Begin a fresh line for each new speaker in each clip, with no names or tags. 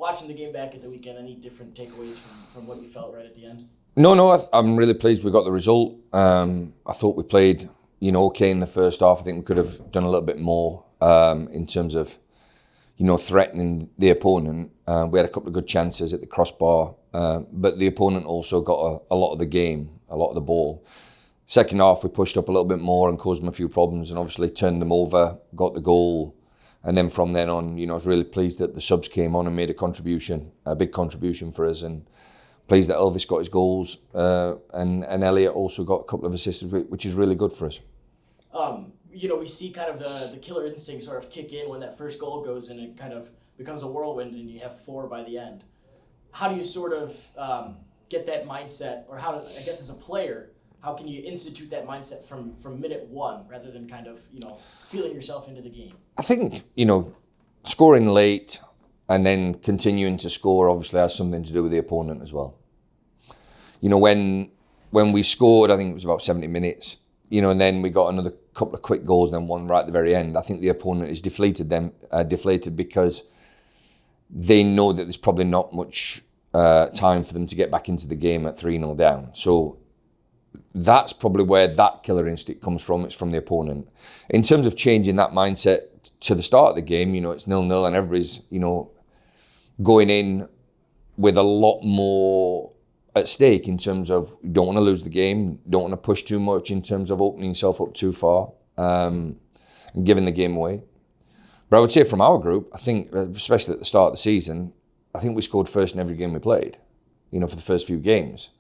watching the game back at the weekend, any different takeaways from what you felt right at the end?
No, I'm really pleased we got the result. I thought we played, okay in the first half. I think we could have done a little bit more in terms of, threatening the opponent. We had a couple of good chances at the crossbar, but the opponent also got a lot of the game, a lot of the ball. Second half, we pushed up a little bit more and caused them a few problems, and obviously turned them over, got the goal. And then from then on, I was really pleased that the subs came on and made a big contribution for us, and pleased that Elvis got his goals, and Elliot also got a couple of assists, which is really good for us.
We see kind of the killer instinct sort of kick in when that first goal goes and it kind of becomes a whirlwind and you have 4 by the end. How do you sort of get that mindset, or I guess as a player, how can you institute that mindset from minute 1 rather than kind of, feeling yourself into the game?
I think, scoring late and then continuing to score obviously has something to do with the opponent as well. When we scored, I think it was about 70 minutes, and then we got another couple of quick goals, then one right at the very end. I think the opponent is deflated because they know that there's probably not much time for them to get back into the game at 3-0 down. So that's probably where that killer instinct comes from. It's from the opponent. In terms of changing that mindset to the start of the game, it's 0-0 and everybody's, going in with a lot more at stake in terms of you don't want to lose the game, don't want to push too much in terms of opening yourself up too far and giving the game away. But I would say from our group, I think, especially at the start of the season, I think we scored first in every game we played, for the first few games.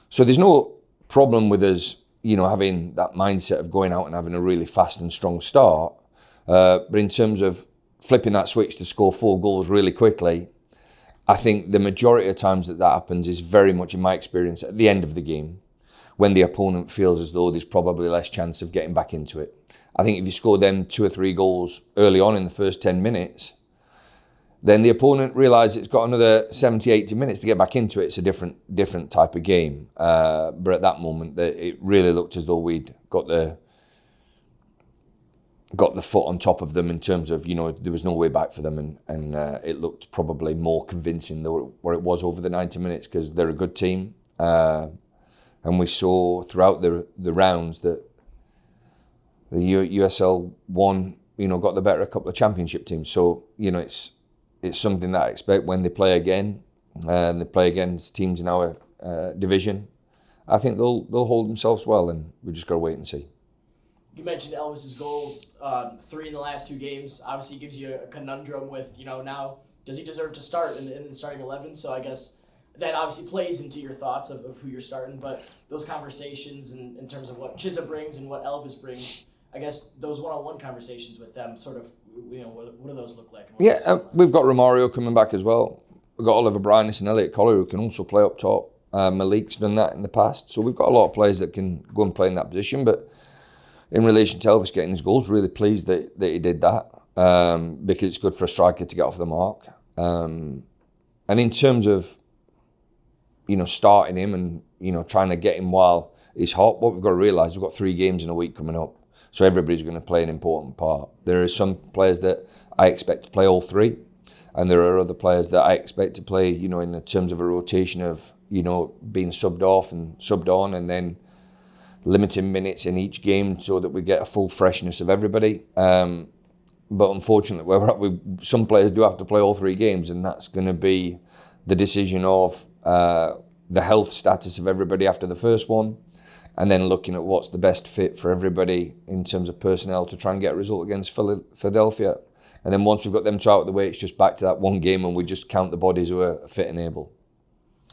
So there's no problem with us, having that mindset of going out and having a really fast and strong start. But in terms of flipping that switch to score 4 goals really quickly, I think the majority of times that happens is very much, in my experience, at the end of the game, when the opponent feels as though there's probably less chance of getting back into it. I think if you score them 2 or 3 goals early on in the first 10 minutes, then the opponent realises it's got another 70, 80 minutes to get back into it. It's a different type of game. But at that moment, it really looked as though we'd got the foot on top of them in terms of, there was no way back for them. And it looked probably more convincing than what it was over the 90 minutes because they're a good team. And we saw throughout the rounds that the USL won, got the better of a couple of championship teams. So, it's something that I expect when they play again and they play against teams in our division. I think they'll hold themselves well, and we just got to wait and see.
You mentioned Elvis's goals, 3 in the last 2 games. Obviously, gives you a conundrum with, now does he deserve to start in the starting 11? So I guess that obviously plays into your thoughts of who you're starting. But those conversations in terms of what Chiza brings and what Elvis brings, I guess those one-on-one conversations with them, sort of, what do those look like?
Yeah, we've got Romario coming back as well. We've got Oliver Bryness and Elliot Collier who can also play up top. Malik's done that in the past. So we've got a lot of players that can go and play in that position. But in relation to Elvis getting his goals, really pleased that he did that because it's good for a striker to get off the mark. And in terms of, starting him and, trying to get him while he's hot, what we've got to realise, we've got 3 games in a week coming up. So everybody's going to play an important part. There are some players that I expect to play all 3. And there are other players that I expect to play, in terms of a rotation of, being subbed off and subbed on and then limiting minutes in each game so that we get a full freshness of everybody. But unfortunately, some players do have to play all 3 games, and that's going to be the decision of the health status of everybody after the first one, and then looking at what's the best fit for everybody in terms of personnel to try and get a result against Philadelphia. And then once we've got them 2 out of the way, it's just back to that one game and we just count the bodies who are fit and able.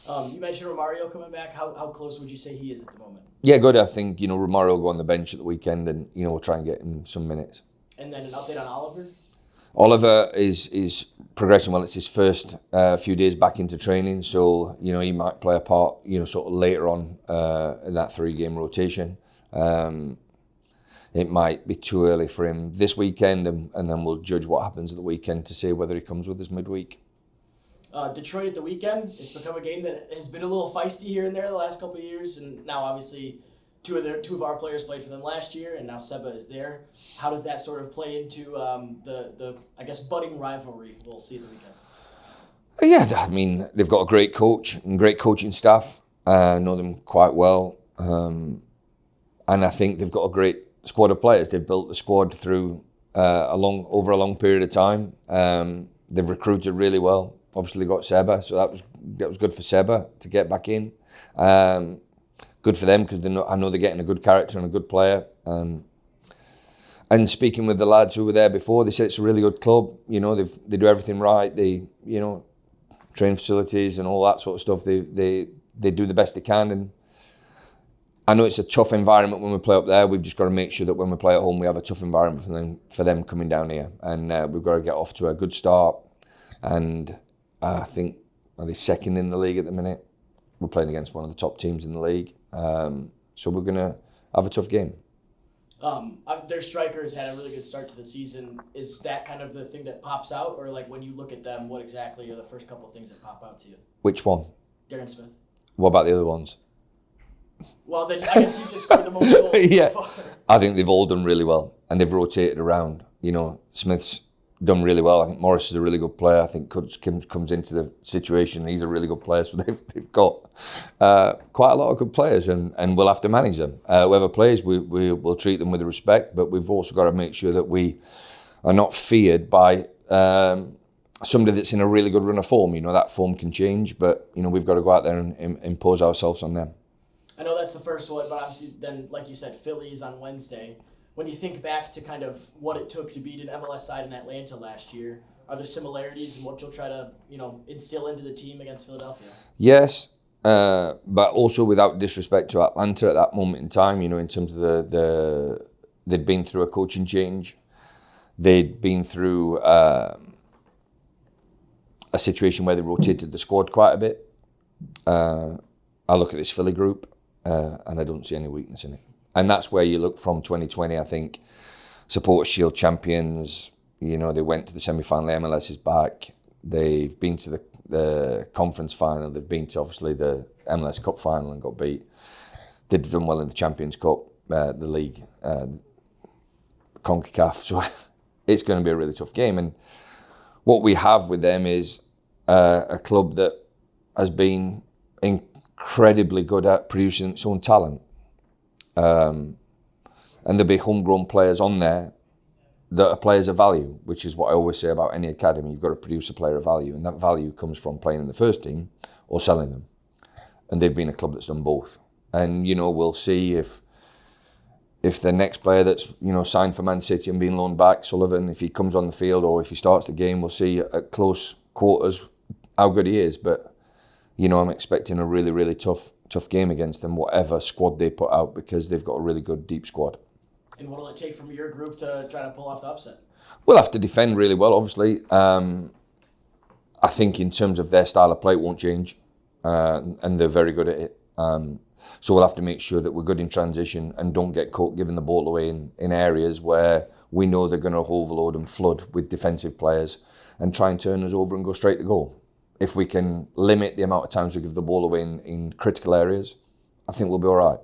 You mentioned Romario coming back. How close would you say he is at the moment?
Yeah, good. I think, Romario will go on the bench at the weekend and, we'll try and get him some minutes.
And then an update on Oliver?
Oliver is progressing well. It's his first few days back into training, so he might play a part sort of later on in that 3-game rotation. It might be too early for him this weekend, and then we'll judge what happens at the weekend to see whether he comes with us midweek.
Detroit at the weekend, it's become a game that has been a little feisty here and there the last couple of years, and now obviously two of our players played for them last year, and now Seba is there. How does that sort of play into the I guess budding rivalry we'll see at the weekend?
Yeah, I mean, they've got a great coach and great coaching staff. I know them quite well. And I think they've got a great squad of players. They've built the squad through over a long period of time. They've recruited really well. Obviously, they got Seba, so that was good for Seba to get back in. Good for them because I know they're getting a good character and a good player. And speaking with the lads who were there before, they said it's a really good club. You know, they do everything right. They, you know, train facilities and all that sort of stuff. They do the best they can. And I know it's a tough environment when we play up there. We've just got to make sure that when we play at home, we have a tough environment for them coming down here. And we've got to get off to a good start. And I think, are they second in the league at the minute? We're playing against one of the top teams in the league. So we're going to have a tough game.
Their strikers had a really good start to the season. Is that kind of the thing that pops out? Or like when you look at them, what exactly are the first couple of things that pop out to you?
Which one?
Darren Smith.
What about the other ones?
Well, I guess he just scored the most goals
yeah.
so far.
I think they've all done really well and they've rotated around. You know, Smith's done really well. I think Morris is a really good player. I think Coach Kim comes into the situation. He's a really good player. So they've got quite a lot of good players and we'll have to manage them. Whoever plays, we'll treat them with respect, but we've also got to make sure that we are not feared by somebody that's in a really good run of form. You know, that form can change, but, you know, we've got to go out there and impose ourselves on them.
I know that's the first one, but obviously then, like you said, Phillies on Wednesday. When you think back to kind of what it took to beat an MLS side in Atlanta last year, are there similarities in what you'll try to, you know, instill into the team against Philadelphia?
Yes, but also without disrespect to Atlanta at that moment in time, you know, in terms of they'd been through a coaching change. They'd been through a situation where they rotated the squad quite a bit. I look at this Philly group and I don't see any weakness in it. And that's where you look from 2020, I think. Supporters Shield champions, you know, they went to the semi-final, MLS is back. They've been to the conference final. They've been to, obviously, the MLS Cup final and got beat. They've done well in the Champions Cup, the league, CONCACAF. So it's going to be a really tough game. And what we have with them is a club that has been incredibly good at producing its own talent. And there'll be homegrown players on there that are players of value, which is what I always say about any academy. You've got to produce a player of value, and that value comes from playing in the first team or selling them. And they've been a club that's done both. And, you know, we'll see if the next player that's, you know, signed for Man City and being loaned back, Sullivan, if he comes on the field or if he starts the game, we'll see at close quarters how good he is. But, you know, I'm expecting a really, really tough game against them, whatever squad they put out, because they've got a really good deep squad.
And what will it take from your group to try to pull off the upset?
We'll have to defend really well, obviously. I think in terms of their style of play, it won't change, and they're very good at it. So we'll have to make sure that we're good in transition and don't get caught giving the ball away in areas where we know they're going to overload and flood with defensive players and try and turn us over and go straight to goal. If we can limit the amount of times we give the ball away in critical areas, I think we'll be all right.